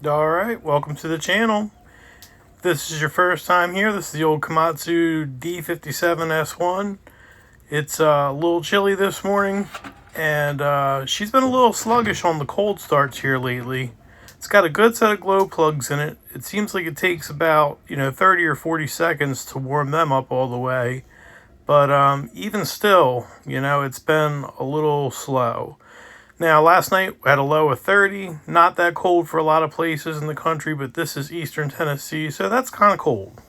Alright, welcome to the channel. If this is your first time here, this is the old Komatsu D57S1. It's a little chilly this morning, and she's been a little sluggish on the cold starts here lately. It's got a good set of glow plugs in it. It seems like it takes about 30 or 40 seconds to warm them up all the way. But even still, it's been a little slow. Now, last night we had a low of 30. Not that cold for a lot of places in the country, but this is eastern Tennessee, so that's kind of cold.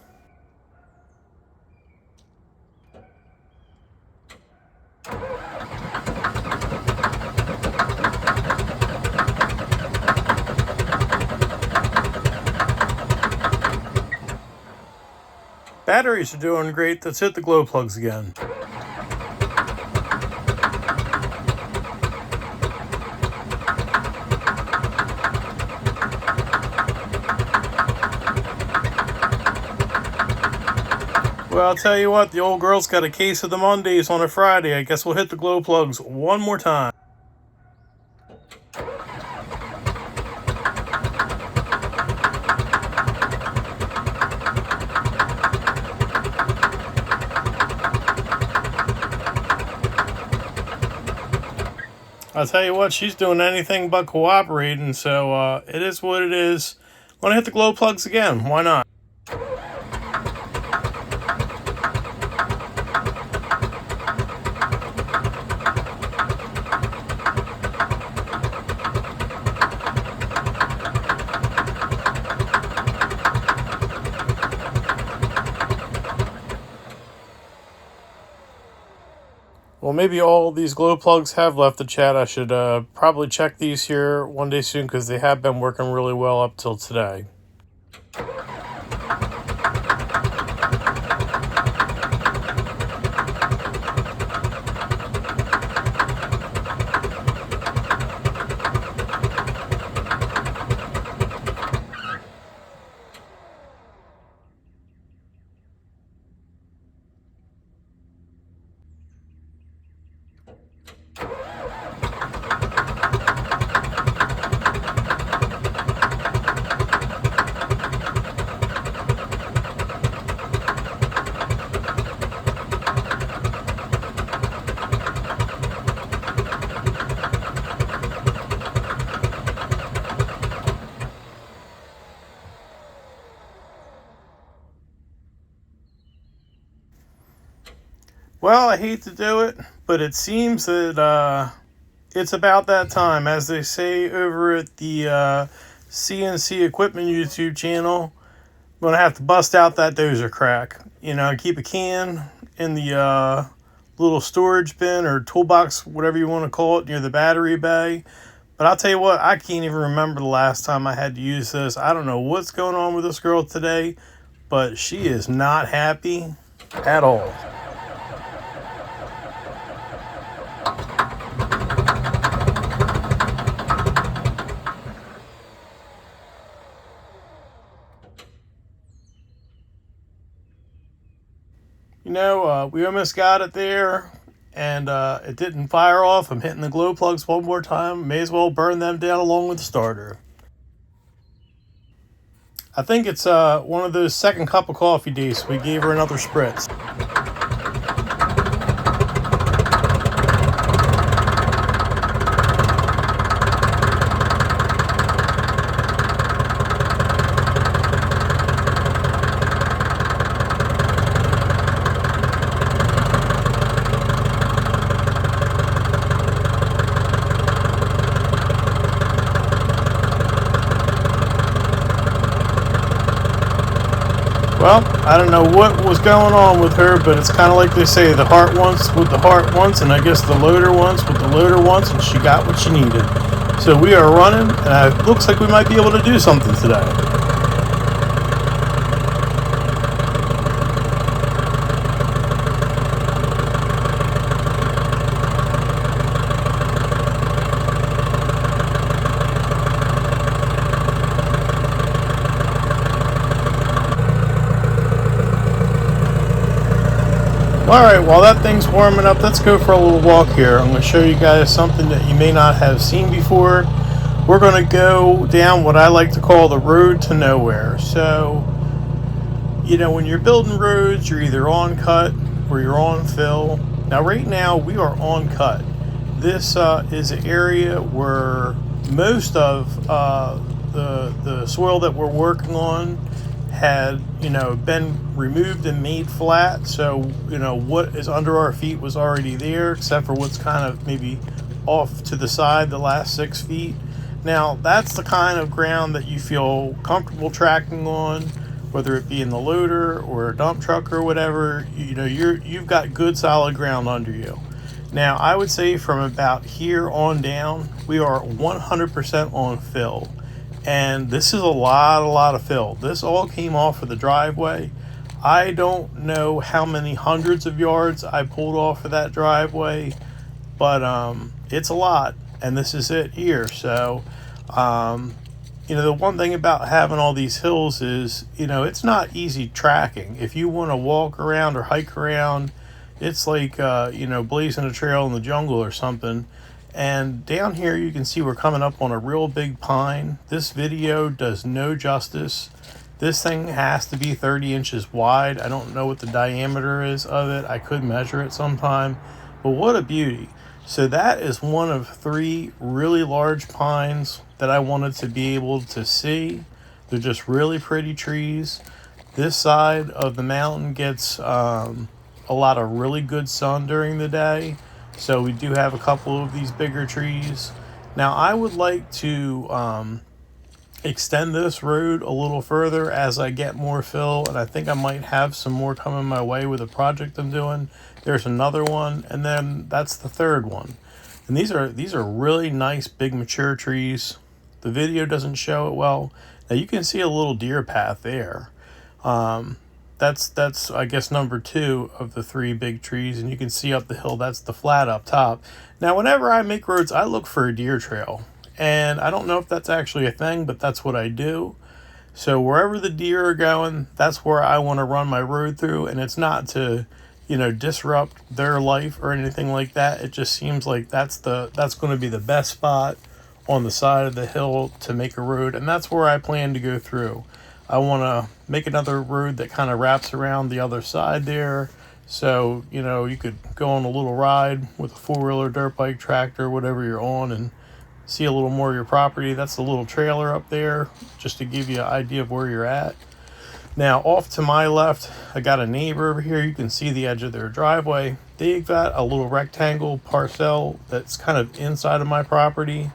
Batteries are doing great. Let's hit the glow plugs again. Well, I'll tell you what, the old girl's got a case of the Mondays on a Friday. I guess we'll hit the glow plugs one more time. I'll tell you what, she's doing anything but cooperating, so it is what it is. Want to hit the glow plugs again? Why not? Well, maybe all these glow plugs have left the chat. I should probably check these here one day soon because they have been working really well up till today. Well, I hate to do it, but it seems that it's about that time. As they say over at the CNC Equipment YouTube channel, I'm going to have to bust out that dozer crack. Keep a can in the little storage bin or toolbox, whatever you want to call it, near the battery bay. But I'll tell you what, I can't even remember the last time I had to use this. I don't know what's going on with this girl today, but she is not happy at all. We almost got it there, and it didn't fire off. I'm hitting the glow plugs one more time. May as well burn them down along with the starter. I think it's one of those second cup of coffee days, so we gave her another spritz. Well, I don't know what was going on with her, but it's kind of like they say, the heart wants what the heart wants, and I guess the loader wants what the loader wants, and she got what she needed. So we are running, and it looks like we might be able to do something today. Alright, while that thing's warming up, let's go for a little walk here. I'm going to show you guys something that you may not have seen before. we're going to go down what I like to call the road to nowhere. So, you know, when you're building roads, you're either on cut or you're on fill. Now, right now, we are on cut. This is an area where most of the soil that we're working on had, you know, been removed and made flat. So, you know, what is under our feet was already there, except for what's kind of maybe off to the side, the last 6 feet. Now, that's the kind of ground that you feel comfortable tracking on, whether it be in the loader or a dump truck or whatever. You know, you've got good solid ground under you. Now, I would say from about here on down, we are 100% on fill. And this is a lot of fill. This all came off of the driveway. I don't know how many hundreds of yards I pulled off of that driveway, but it's a lot. And this is it here. So, you know, the one thing about having all these hills is, you know, it's not easy tracking. If you want to walk around or hike around, it's like, you know, blazing a trail in the jungle or something. And down here you can see we're coming up on a real big pine. This video does no justice. This thing has to be 30 inches wide. I don't know what the diameter is of it. I could measure it sometime. But what a beauty. So that is one of 3 really large pines that I wanted to be able to see. They're just really pretty trees. This side of the mountain gets a lot of really good sun during the day. So we do have a couple of these bigger trees. Now I would like to extend this road a little further as I get more fill, and I think I might have some more coming my way with a project I'm doing. There's another one, and then that's the third one. And these are really nice big mature trees. The video doesn't show it well. Now you can see a little deer path there. That's I guess number 2 of the 3 big trees, and you can see up the hill, that's the flat up top. Now whenever I make roads, I look for a deer trail, and I don't know if that's actually a thing, but that's what I do. So wherever the deer are going, that's where I want to run my road through, and it's not to, you know, disrupt their life or anything like that. It just seems like that's going to be the best spot on the side of the hill to make a road, and that's where I plan to go through. I want to make another road that kind of wraps around the other side there. So, you know, you could go on a little ride with a 4-wheeler, dirt bike, tractor, whatever you're on, and see a little more of your property. That's the little trailer up there, just to give you an idea of where you're at. Now, off to my left, I got a neighbor over here. You can see the edge of their driveway. They've got a little rectangle parcel that's kind of inside of my property.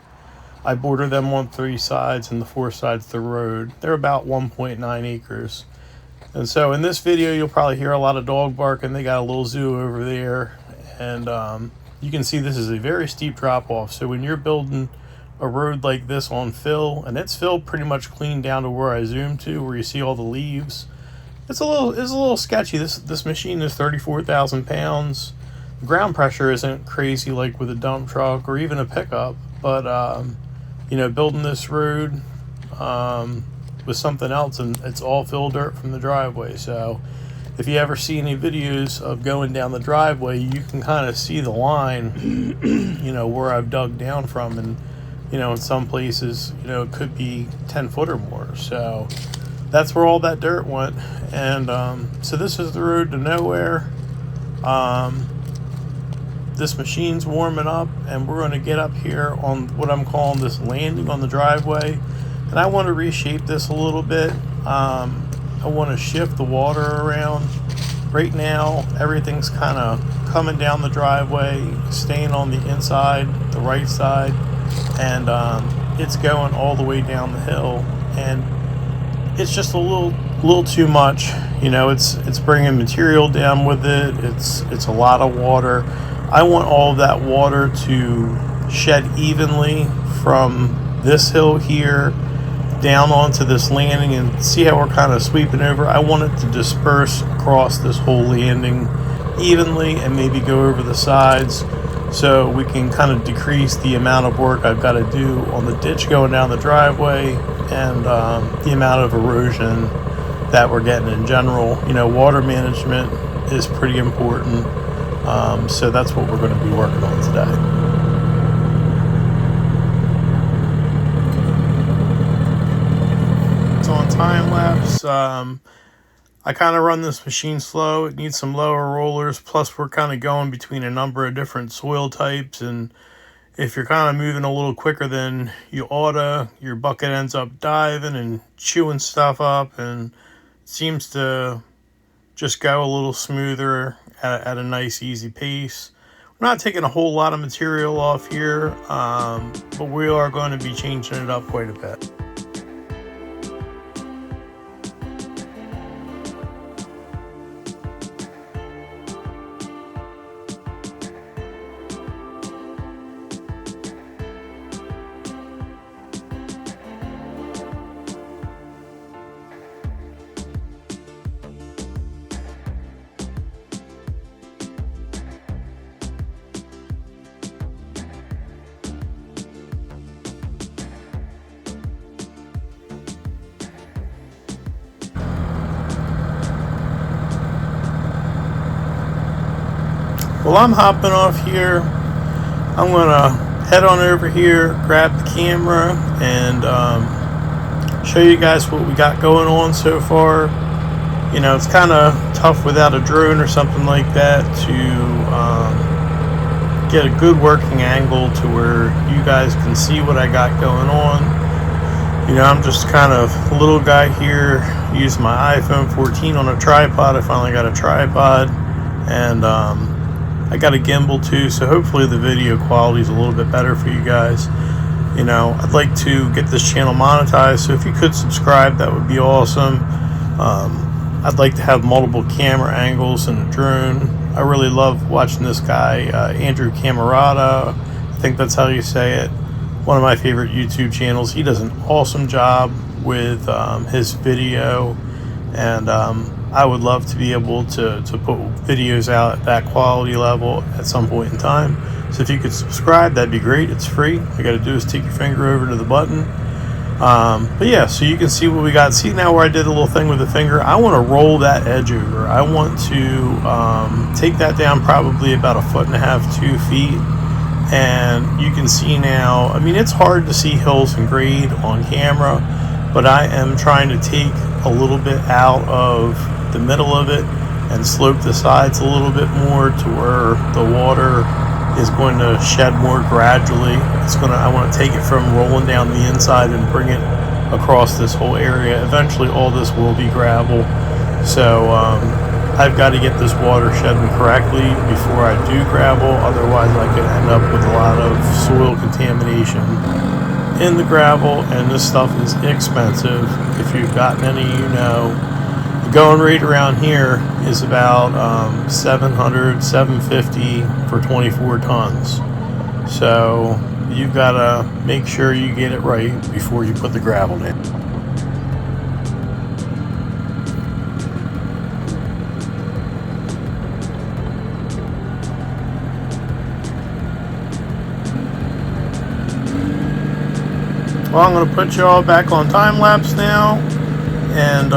I border them on 3 sides and the 4 sides of the road. They're about 1.9 acres. And so in this video, you'll probably hear a lot of dog barking. They got a little zoo over there. And you can see this is a very steep drop off. So when you're building a road like this on fill, and it's filled pretty much clean down to where I zoomed to, where you see all the leaves, it's a little sketchy. This machine is 34,000 pounds. The ground pressure isn't crazy like with a dump truck or even a pickup, but you know, building this road with something else, and it's all fill dirt from the driveway. So if you ever see any videos of going down the driveway, you can kind of see the line, you know, where I've dug down from. And, you know, in some places, you know, it could be 10 foot or more. So that's where all that dirt went. And so this is the road to nowhere. This machine's warming up, and we're going to get up here on what I'm calling this landing on the driveway. And I want to reshape this a little bit. I want to shift the water around. Right now, everything's kind of coming down the driveway, staying on the inside, the right side, and it's going all the way down the hill. And it's just a little too much. You know, it's bringing material down with it. It's a lot of water. I want all of that water to shed evenly from this hill here down onto this landing, and see how we're kind of sweeping over. I want it to disperse across this whole landing evenly and maybe go over the sides, so we can kind of decrease the amount of work I've got to do on the ditch going down the driveway, and the amount of erosion that we're getting in general. You know, water management is pretty important. So that's what we're going to be working on today. time lapse. I kind of run this machine slow. It needs some lower rollers. Plus, we're kind of going between a number of different soil types. And if you're kind of moving a little quicker than you oughta, your bucket ends up diving and chewing stuff up. And it seems to just go a little smoother at a nice, easy pace. We're not taking a whole lot of material off here, but we are going to be changing it up quite a bit. Well, I'm hopping off here. I'm going to head on over here, grab the camera, and show you guys what we got going on so far. You know, it's kind of tough without a drone or something like that to get a good working angle to where you guys can see what I got going on. You know, I'm just kind of a little guy here, using my iPhone 14 on a tripod. I finally got a tripod, and I got a gimbal too, so hopefully the video quality is a little bit better for you guys. You know, I'd like to get this channel monetized, so if you could subscribe, that would be awesome. I'd like to have multiple camera angles and a drone. I really love watching this guy, Andrew Camerata. I think that's how you say it. One of my favorite YouTube channels. He does an awesome job with his video, and I would love to be able to put videos out at that quality level at some point in time. So if you could subscribe, that'd be great. It's free. All you got to do is take your finger over to the button. But yeah, so you can see what we got. See now where I did a little thing with the finger? I want to roll that edge over. I want to take that down probably about 1.5 to 2 feet. And you can see now, I mean, it's hard to see hills and grade on camera, but I am trying to take a little bit out of the middle of it and slope the sides a little bit more to where the water is going to shed more gradually. I want to take it from rolling down the inside and bring it across this whole area. Eventually all this will be gravel, so I've got to get this water shedding correctly before I do gravel. Otherwise I could end up with a lot of soil contamination in the gravel, and this stuff is expensive. If you've gotten any, you know, the going rate around here is about $700, $750 for 24 tons. So you've got to make sure you get it right before you put the gravel down. Well, I'm going to put you all back on time lapse now, and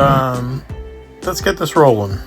let's get this rolling.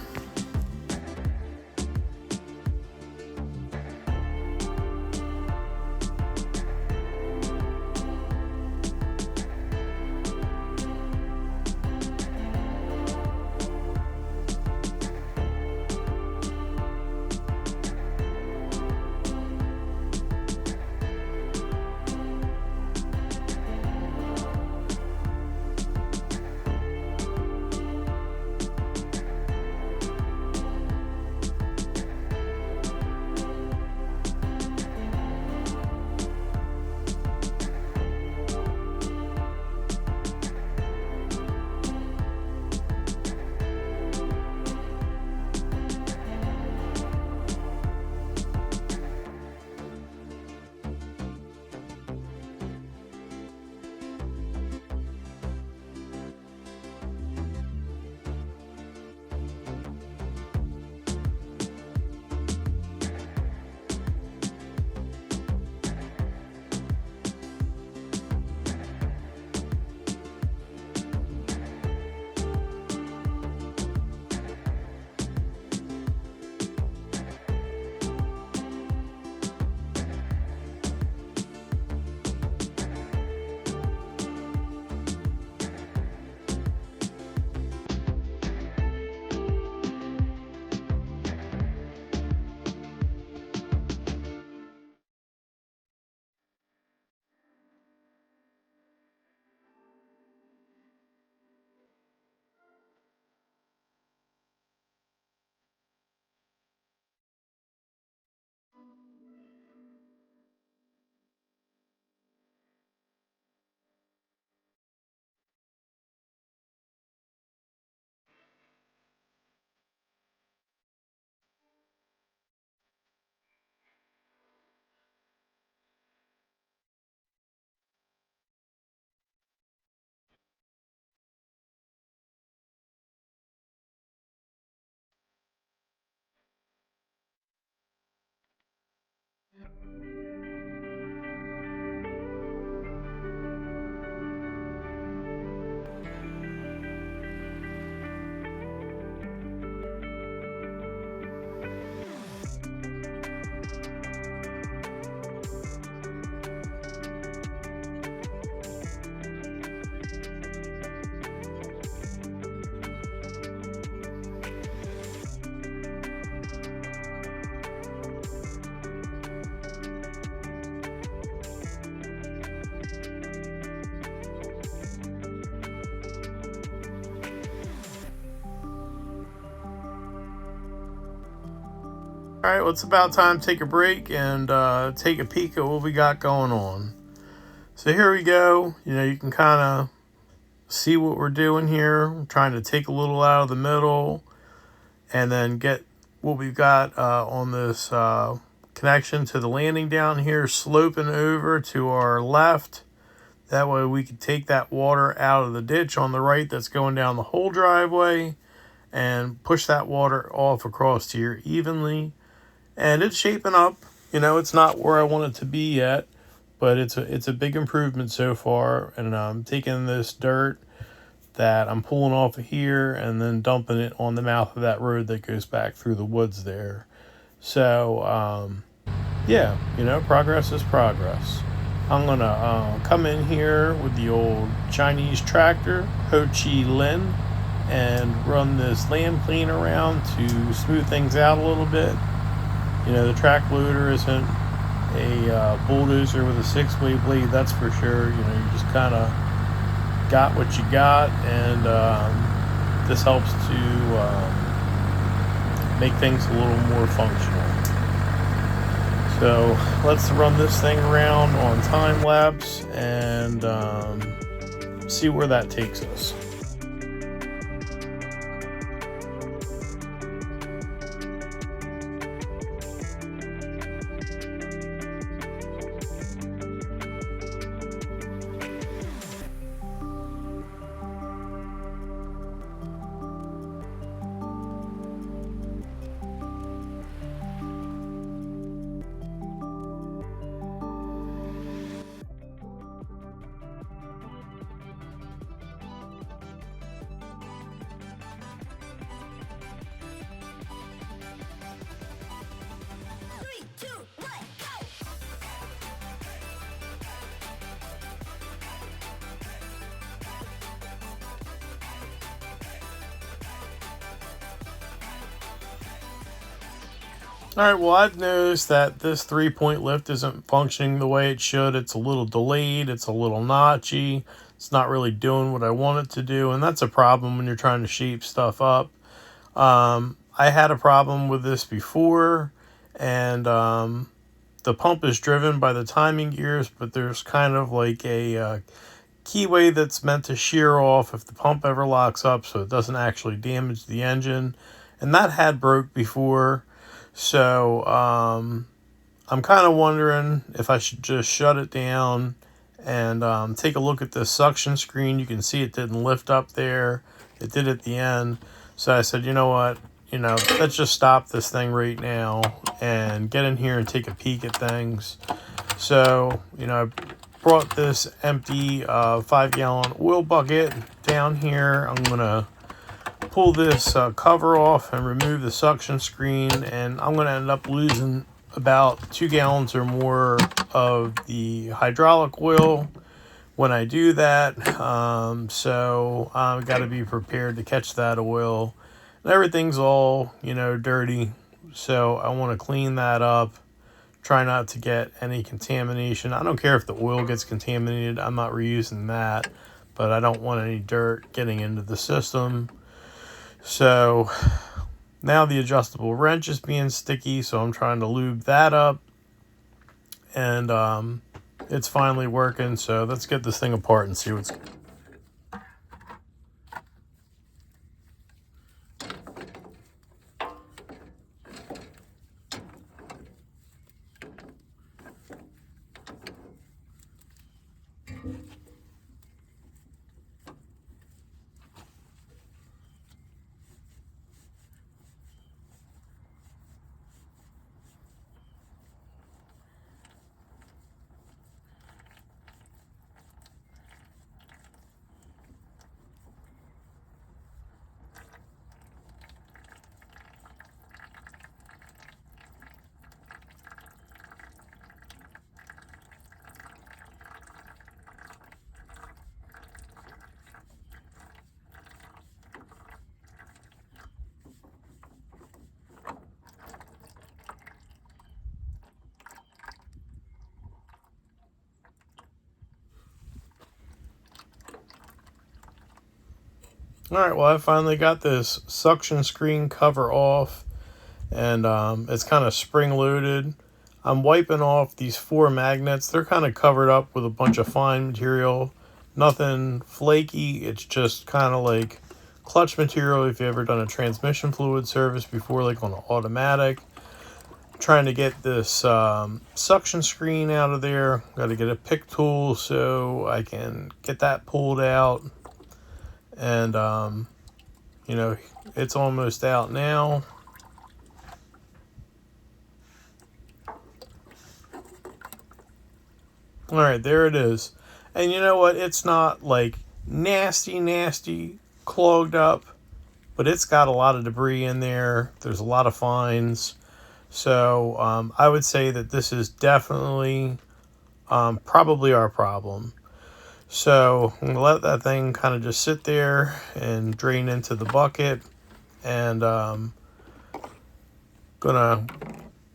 All right, well, it's about time to take a break and take a peek at what we got going on. So here we go. You know, you can kind of see what we're doing here. We're trying to take a little out of the middle and then get what we've got on this connection to the landing down here, sloping over to our left. That way we can take that water out of the ditch on the right that's going down the whole driveway and push that water off across here evenly. And it's shaping up. You know, it's not where I want it to be yet, but it's a big improvement so far. And I'm taking this dirt that I'm pulling off of here and then dumping it on the mouth of that road that goes back through the woods there. So, yeah, you know, progress is progress. I'm going to come in here with the old Chinese tractor, Ho Chi Lin, and run this land plane around to smooth things out a little bit. You know, the track loader isn't a bulldozer with a 6-way blade, that's for sure. You know, you just kind of got what you got, and this helps to make things a little more functional. So let's run this thing around on time lapse and see where that takes us. Alright, well, I've noticed that this 3-point lift isn't functioning the way it should. It's a little delayed, it's a little notchy, it's not really doing what I want it to do, and that's a problem when you're trying to shape stuff up. I had a problem with this before, and the pump is driven by the timing gears, but there's kind of like a keyway that's meant to shear off if the pump ever locks up so it doesn't actually damage the engine, and that had broke before. So I'm kind of wondering if I should just shut it down and take a look at this suction screen. You can see it didn't lift up there. It did at the end. So I said, you know what? You know, let's just stop this thing right now and get in here and take a peek at things. So, you know, I brought this empty 5-gallon oil bucket down here. I'm going to pull this cover off and remove the suction screen, and I'm going to end up losing about 2 gallons or more of the hydraulic oil when I do that. So I've got to be prepared to catch that oil. And everything's all, you know, dirty, so I want to clean that up. Try not to get any contamination. I don't care if the oil gets contaminated, I'm not reusing that, but I don't want any dirt getting into the system. So now the adjustable wrench is being sticky, so I'm trying to lube that up, and it's finally working. So let's get this thing apart and see what's. Alright, well, I finally got this suction screen cover off, and it's kind of spring loaded. I'm wiping off these 4 magnets. They're kind of covered up with a bunch of fine material. Nothing flaky. It's just kind of like clutch material if you've ever done a transmission fluid service before, like on an automatic. Trying to get this suction screen out of there. Got to get a pick tool so I can get that pulled out. And, you know, it's almost out now. All right, there it is. And you know what? It's not like nasty, clogged up, but it's got a lot of debris in there. There's a lot of fines. So I would say that this is definitely probably our problem. So I'm going to let that thing kind of just sit there and drain into the bucket. And going to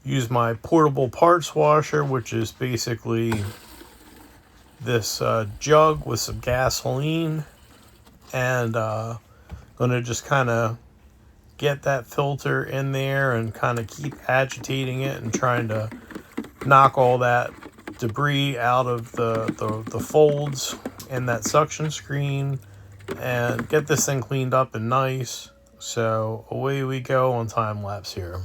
use my portable parts washer, which is basically this jug with some gasoline, and gonna just kind of get that filter in there and kind of keep agitating it and trying to knock all that debris out of the folds in that suction screen and get this thing cleaned up and nice. So away we go on time lapse here.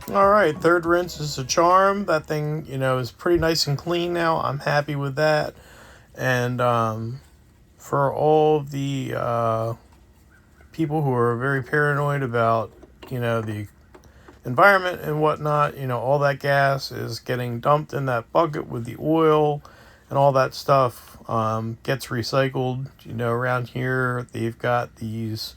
All right, third rinse is a charm. That thing, you know, is pretty nice and clean now. I'm happy with that. And for all the people who are very paranoid about, you know, the environment and whatnot, you know, all that gas is getting dumped in that bucket with the oil and all that stuff gets recycled. You know, around here they've got these.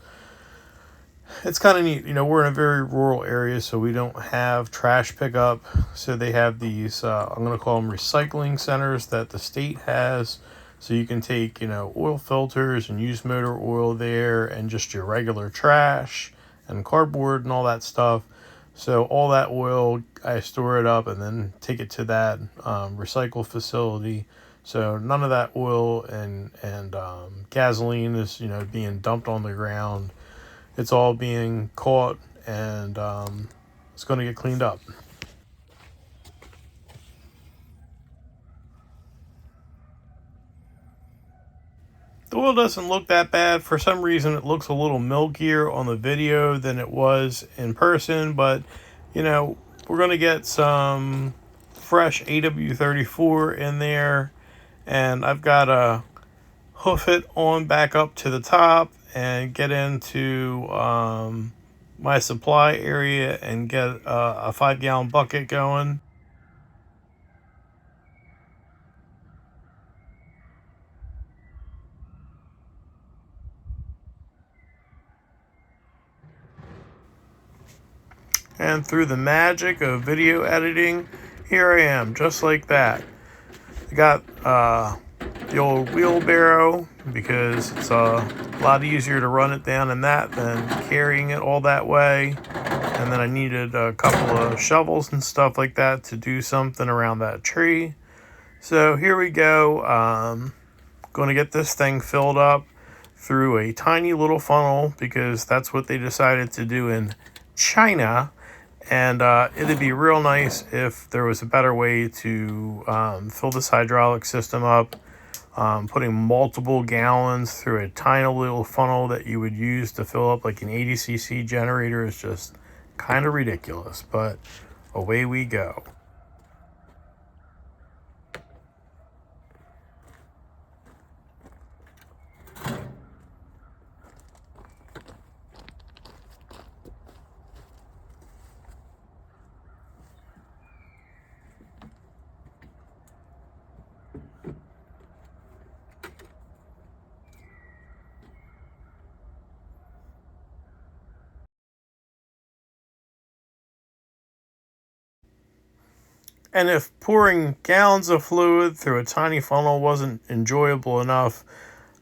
It's kind of neat. You know, we're in a very rural area, so we don't have trash pickup. So they have these, I'm going to call them recycling centers that the state has. So you can take, you know, oil filters and used motor oil there and just your regular trash and cardboard and all that stuff. So all that oil, I store it up and then take it to that recycle facility. So none of that oil and gasoline is, you know, being dumped on the ground. It's all being caught and it's going to get cleaned up. The oil doesn't look that bad. For some reason, it looks a little milkier on the video than it was in person. But, you know, we're going to get some fresh AW34 in there. And I've got to hoof it on back up to the top and get into my supply area and get a 5-gallon bucket going. And through the magic of video editing, here I am, just like that. I got the old wheelbarrow because it's a lot easier to run it down in that than carrying it all that way. And then I needed a couple of shovels and stuff like that to do something around that tree. So here we go. Going to get this thing filled up through a tiny little funnel because that's what they decided to do in China. And it'd be real nice if there was a better way to fill this hydraulic system up. Putting multiple gallons through a tiny little funnel that you would use to fill up like an 80cc generator is just kind of ridiculous. But away we go. And if pouring gallons of fluid through a tiny funnel wasn't enjoyable enough,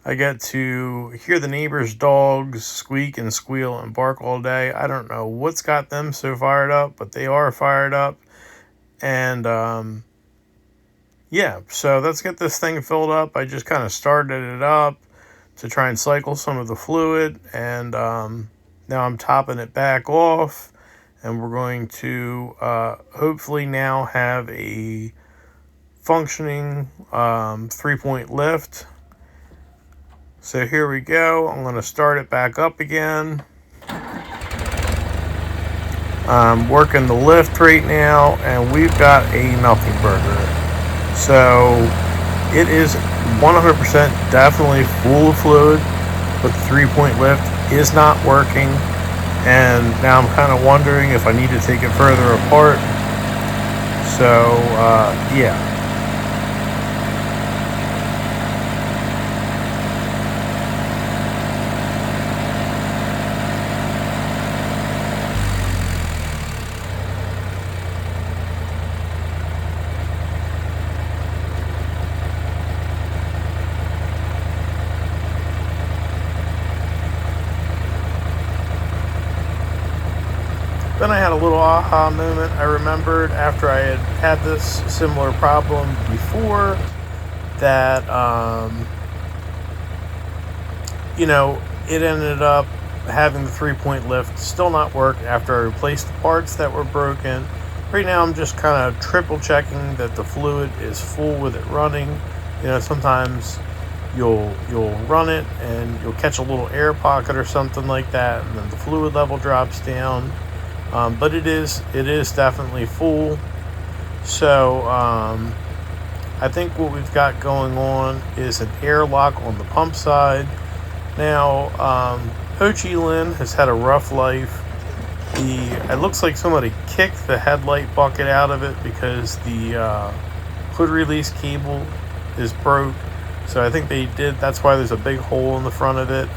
I get to hear the neighbors' dogs squeak and squeal and bark all day. I don't know what's got them so fired up, but they are fired up. And yeah, so let's get this thing filled up. I just kind of started it up to try and cycle some of the fluid, and now I'm topping it back off, and we're going to hopefully now have a functioning 3-point lift. So here we go. I'm going to start it back up again. I'm working the lift right now, and we've got a nothing burger. So it is 100% definitely full of fluid, but the 3-point lift is not working. And now I'm kind of wondering if I need to take it further apart. So, yeah. Then I had a little aha moment. I remembered after I had this similar problem before that, it ended up having the 3-point lift still not work after I replaced the parts that were broken. Right now I'm just kind of triple checking that the fluid is full with it running. Sometimes you'll run it and you'll catch a little air pocket or something like that, and then the fluid level drops down. But it is definitely full. So I think what we've got going on is an airlock on the pump side. Now, Ho Chi Minh has had a rough life. It looks like somebody kicked the headlight bucket out of it because the hood release cable is broke. So I think they did. That's why there's a big hole in the front of it.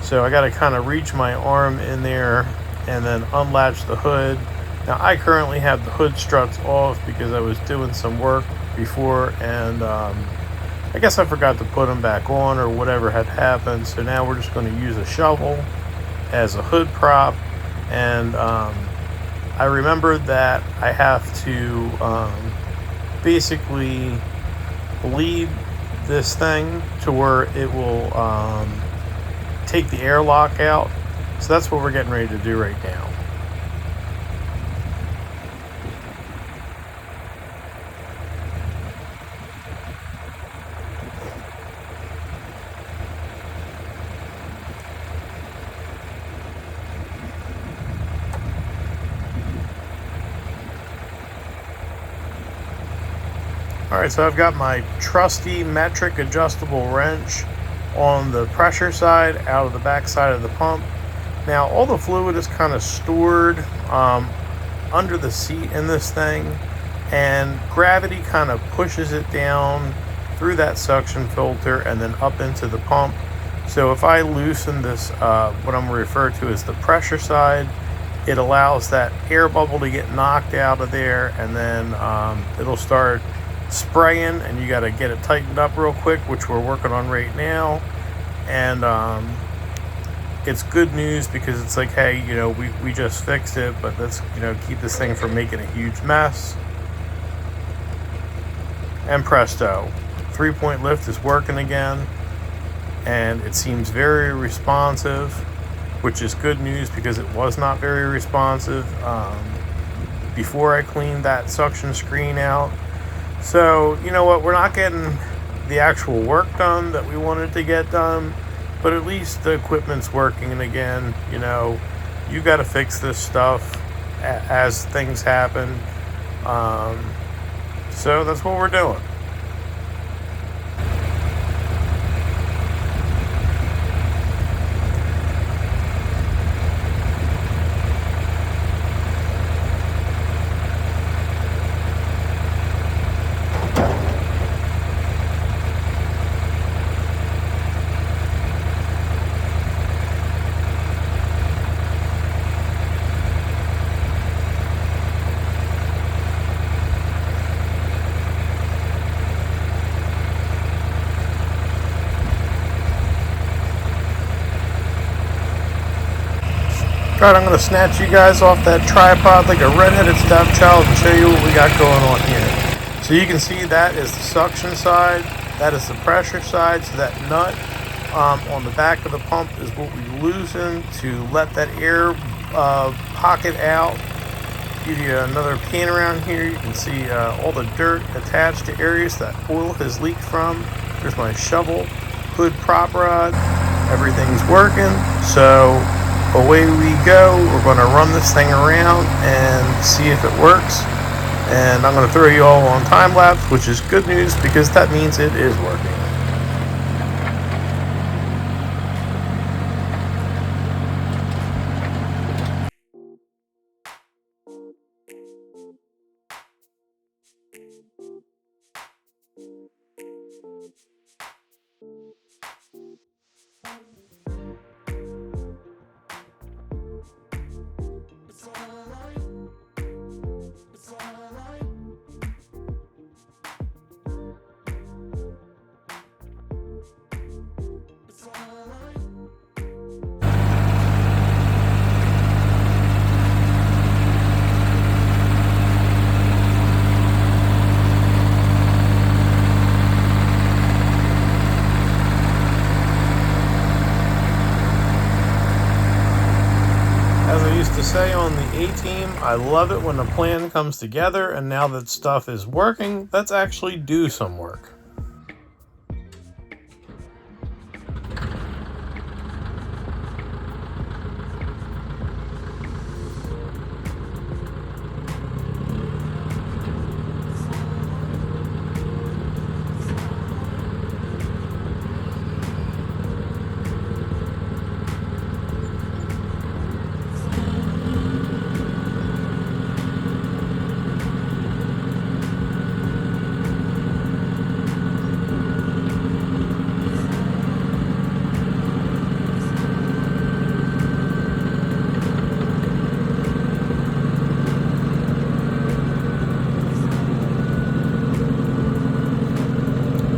So I got to kind of reach my arm in there and then unlatch the hood. Now I currently have the hood struts off because I was doing some work before, and I guess I forgot to put them back on or whatever had happened. So now we're just going to use a shovel as a hood prop, and I remembered that I have to basically bleed this thing to where it will take the airlock out. So that's what we're getting ready to do right now. Alright, so I've got my trusty metric adjustable wrench on the pressure side out of the back side of the pump. Now all the fluid is kind of stored under the seat in this thing, and gravity kind of pushes it down through that suction filter and then up into the pump. So if I loosen this, what I'm referring to as the pressure side, it allows that air bubble to get knocked out of there, and then it'll start spraying, and you got to get it tightened up real quick, which we're working on right now. And it's good news because it's like, hey, we just fixed it, but let's keep this thing from making a huge mess. And presto, 3-point lift is working again, and it seems very responsive, which is good news because it was not very responsive before I cleaned that suction screen out. So, you know what, we're not getting the actual work done that we wanted to get done, but at least the equipment's working. And again, you got to fix this stuff as things happen. So that's what we're doing. Alright, I'm going to snatch you guys off that tripod like a redheaded stepchild and show you what we got going on here. So you can see that is the suction side, that is the pressure side, so that nut on the back of the pump is what we loosen to let that air pocket out. Give you another pan around here. You can see all the dirt attached to areas that oil has leaked from. There's my shovel, hood prop rod. Everything's working. So away we go. We're going to run this thing around and see if it works. And I'm going to throw you all on time lapse, which is good news because that means it is working. As I used to say on the A-Team, I love it when a plan comes together, and now that stuff is working, let's actually do some work.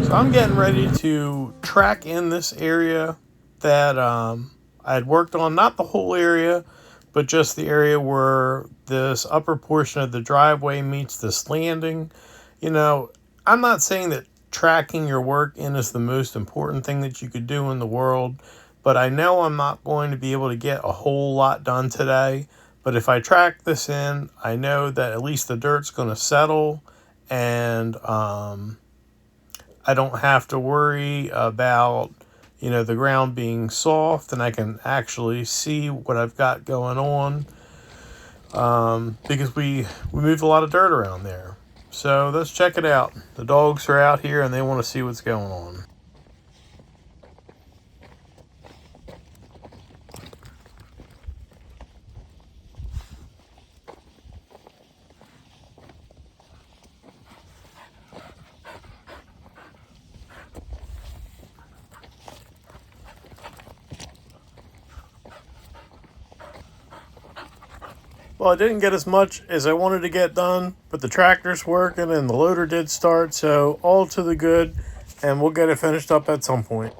So I'm getting ready to track in this area that I had worked on, not the whole area, but just the area where this upper portion of the driveway meets this landing. You know, I'm not saying that tracking your work in is the most important thing that you could do in the world, but I know I'm not going to be able to get a whole lot done today. But if I track this in, I know that at least the dirt's going to settle, and I don't have to worry about, the ground being soft, and I can actually see what I've got going on, because we move a lot of dirt around there. So let's check it out. The dogs are out here and they want to see what's going on. Well, I didn't get as much as I wanted to get done, but the tractor's working and the loader did start, so all to the good, and we'll get it finished up at some point.